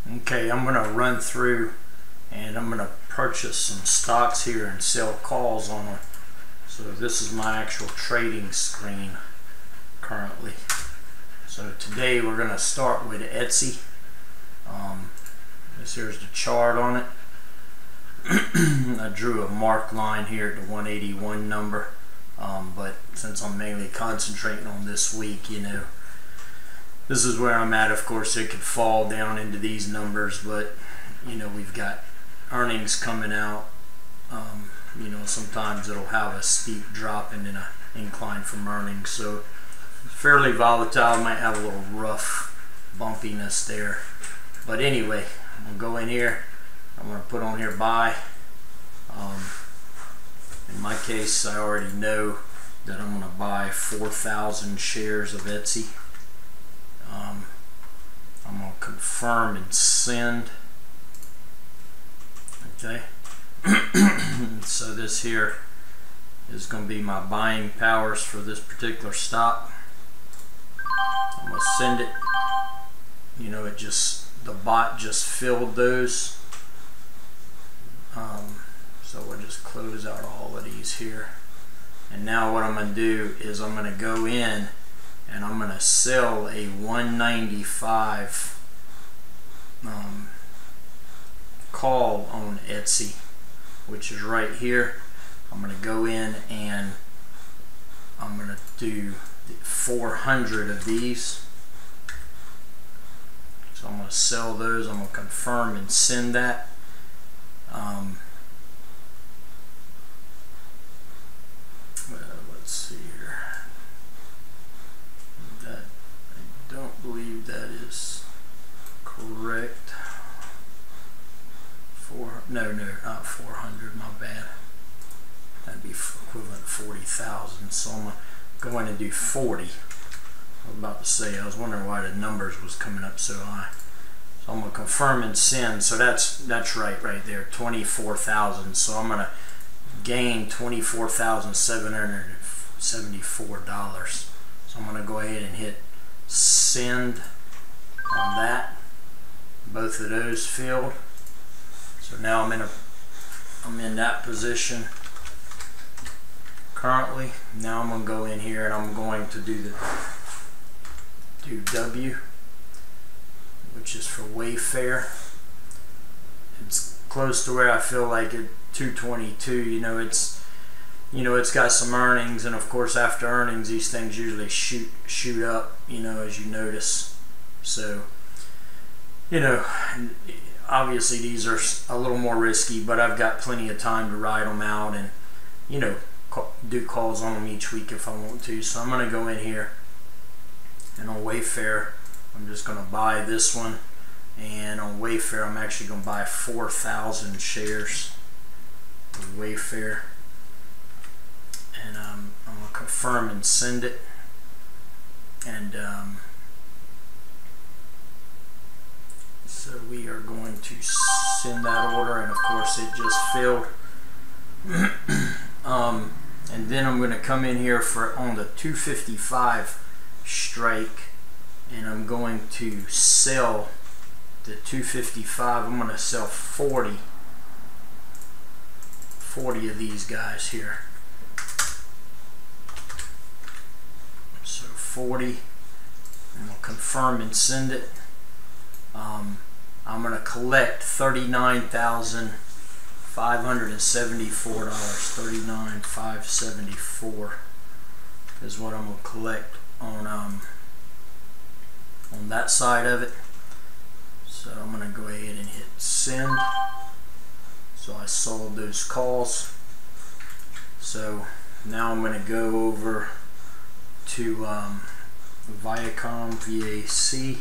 Okay, I'm going to run through and I'm going to purchase some stocks here and sell calls on them. So this is my actual trading screen currently. So today we're going to start with Etsy. This here's the chart on it. I drew a marked line here at the 181 number, but since I'm mainly concentrating on this week, you know, this is where I'm at. Of course, it could fall down into these numbers, but you know, we've got earnings coming out. You know, sometimes it'll have a steep drop and then an incline from earnings. So fairly volatile. Might have a little rough bumpiness there, but anyway, I'm gonna go in here. I'm gonna put on here buy. In my case, I already know that I'm gonna buy 4,000 shares of Etsy. I'm going to confirm and send. Okay. So this here is going to be my buying powers for this particular stock. I'm going to send it. You know, it just, the bot just filled those. So we'll just close out all of these here. And now what I'm going to do is I'm going to go in and I'm going to sell a 195 call on Etsy, which is right here. I'm going to go in and I'm going to do 400 of these. So I'm going to sell those. I'm going to confirm and send that. Let's see here. I don't believe that is correct. No, not 400, my bad. That'd be equivalent to 40,000. So I'm going to do 40. I was about to say, I was wondering why the numbers was coming up so high. So I'm going to confirm and send. So that's right there, 24,000. So I'm going to gain $24,774. So I'm going to go ahead and hit send on that. Both of those filled. So now I'm in that position currently. Now I'm going to go in here and I'm going to do W, which is for Wayfair. It's close to where I feel like it, 222. You know, it's got some earnings, and of course after earnings these things usually shoot up, you know, as you notice. So, you know, obviously these are a little more risky, but I've got plenty of time to ride them out and, you know, do calls on them each week if I want to. So I'm going to go in here and on Wayfair I'm just going to buy this one, and on Wayfair I'm actually going to buy 4,000 shares of Wayfair, and I'm going to confirm and send it. And so we are going to send that order, and of course it just filled. And then I'm going to come in here on the 255 strike, and I'm going to sell the 255. I'm going to sell 40 of these guys here. So 40, and we'll confirm and send it. I'm going to collect $39,574. $39,574 is what I'm going to collect on that side of it. So I'm going to go ahead and hit send. So I sold those calls. So now I'm going to go over to Viacom, VAC.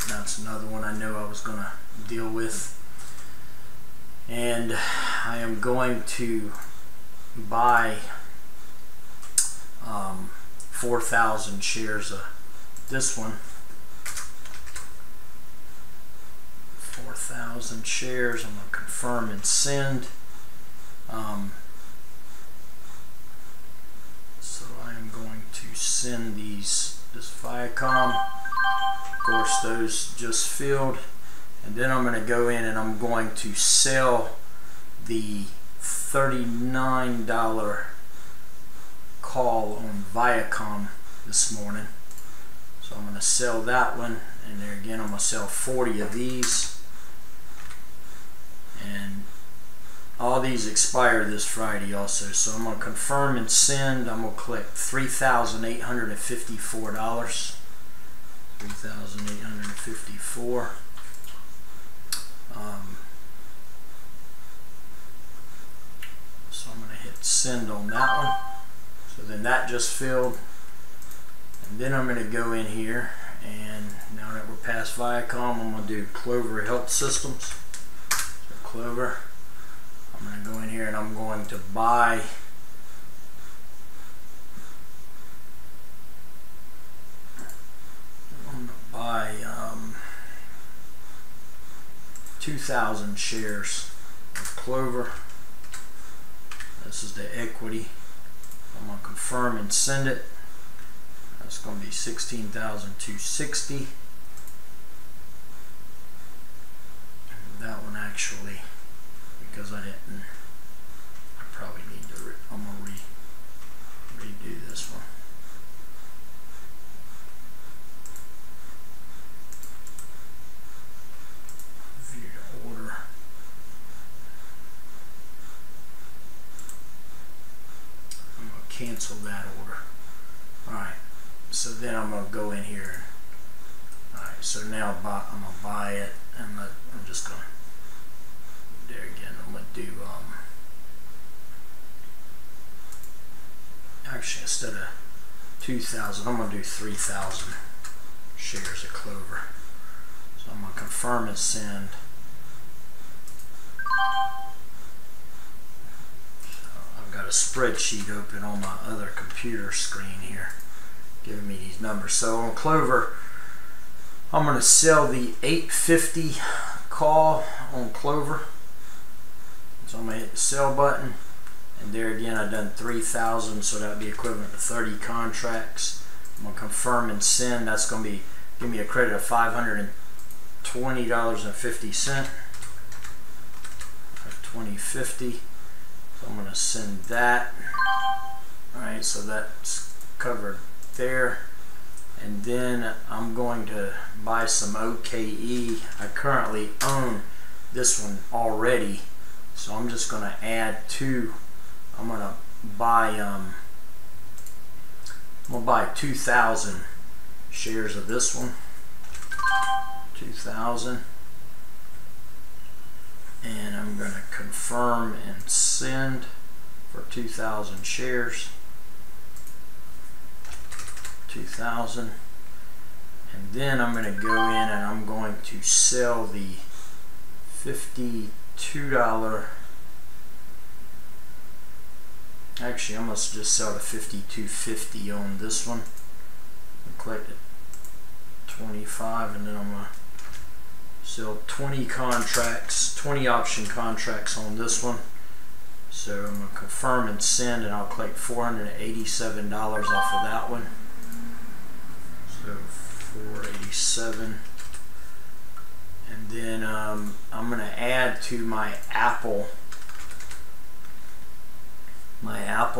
That's another one I know I was going to deal with. And I am going to buy 4,000 shares of this one. 4,000 shares. I'm going to confirm and send. So I am going to send this Viacom. Of course, those just filled. And then I'm going to go in and I'm going to sell the $39 call on Viacom this morning. So I'm going to sell that one, and there again I'm going to sell 40 of these. And all these expire this Friday also. So I'm going to confirm and send. I'm going to collect $3,854. $3,854. So I'm going to hit send on that one. So then that just filled. And then I'm going to go in here, and now that we're past Viacom, I'm going to do Clover Health Systems. So Clover, I'm going to go in here and I'm going to buy buy 2,000 shares of Clover. This is the equity. I'm going to confirm and send it. That's going to be $16,260. That one actually, because I probably need to, I'm going to redo this one. View the order. I'm going to cancel that order. Alright, so then I'm going to go in here. Alright, so now I'm going to buy it, and I'm just going to, there again, I'm going to do, actually instead of 2,000, I'm going to do 3,000 shares of Clover. So I'm going to confirm and send. So I've got a spreadsheet open on my other computer screen here, giving me these numbers. So on Clover, I'm going to sell the 850 call on Clover. So I'm going to hit the sell button, and there again I've done 3,000, so that would be equivalent to 30 contracts. I'm going to confirm and send. That's going to be give me a credit of $520.50. $520.50. So I'm going to send that. Alright, so that's covered there. And then I'm going to buy some OKE. I currently own this one already, so I'm just going to add two. I'm going to buy 2,000 shares of this one. 2,000. And I'm going to confirm and send for 2,000 shares. 2,000. And then I'm going to go in and I'm going to sell the $52. Actually, I'm going to just sell the $52.50 on this one. I'll click it 25, and then I'm going to sell 20 contracts, 20 option contracts on this one. So I'm going to confirm and send, and I'll click $487 off of that one. So 487. And then I'm going to add to my Apple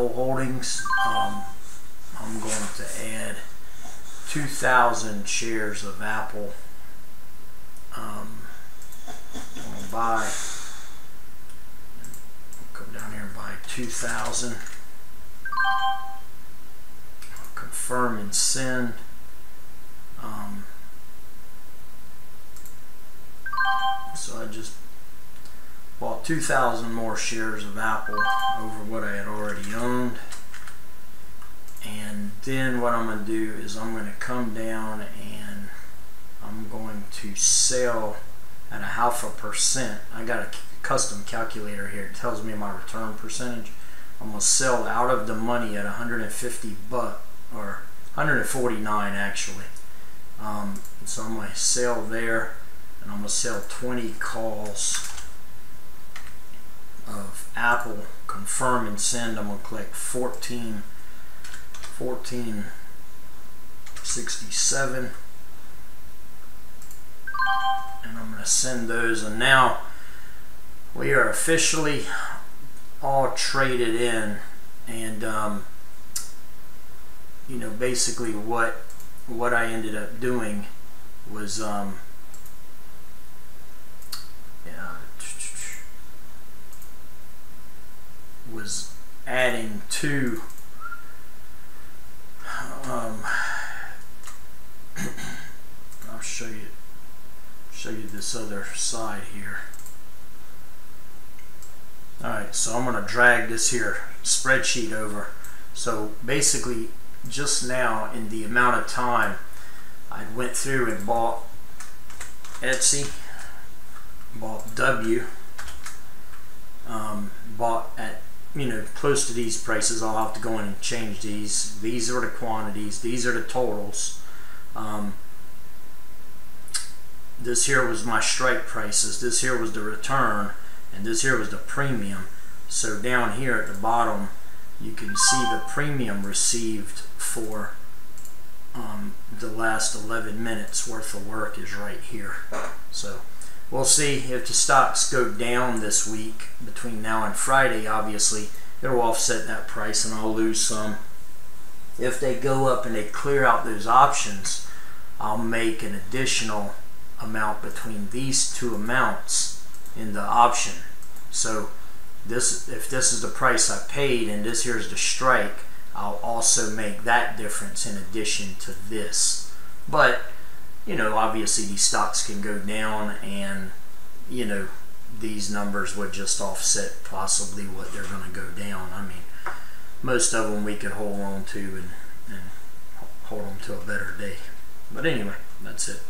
holdings. I'm going to add 2,000 shares of Apple. I'm going to buy, come down here and buy 2,000. I'll confirm and send. So I just bought 2,000 more shares of Apple over what I had already owned. And then what I'm going to do is I'm going to come down and I'm going to sell at a 0.5%. I got a custom calculator here. It tells me my return percentage. I'm going to sell out of the money at 150 bucks, or 149 actually. So I'm going to sell there, and I'm going to sell 20 calls of Apple. Confirm and send. I'm going to click 1467. to send those, and now we are officially all traded in. And you know, basically what I ended up doing was adding two I'll show you this other side here. Alright, so I'm going to drag this here spreadsheet over. So basically, just now, in the amount of time I went through and bought Etsy, bought W, bought at, you know, close to these prices. I'll have to go in and change these. These are the quantities, these are the totals. This here was my strike prices, this here was the return, and this here was the premium. So down here at the bottom you can see the premium received for the last 11 minutes worth of work is right here. So we'll see if the stocks go down this week between now and Friday. Obviously it'll offset that price and I'll lose some. If they go up and they clear out those options, I'll make an additional amount between these two amounts in the option. So this, if this is the price I paid and this here is the strike, I'll also make that difference in addition to this. But you know, obviously these stocks can go down, and you know, these numbers would just offset possibly what they're going to go down. I mean, most of them we could hold on to and hold them to a better day. But anyway, that's it.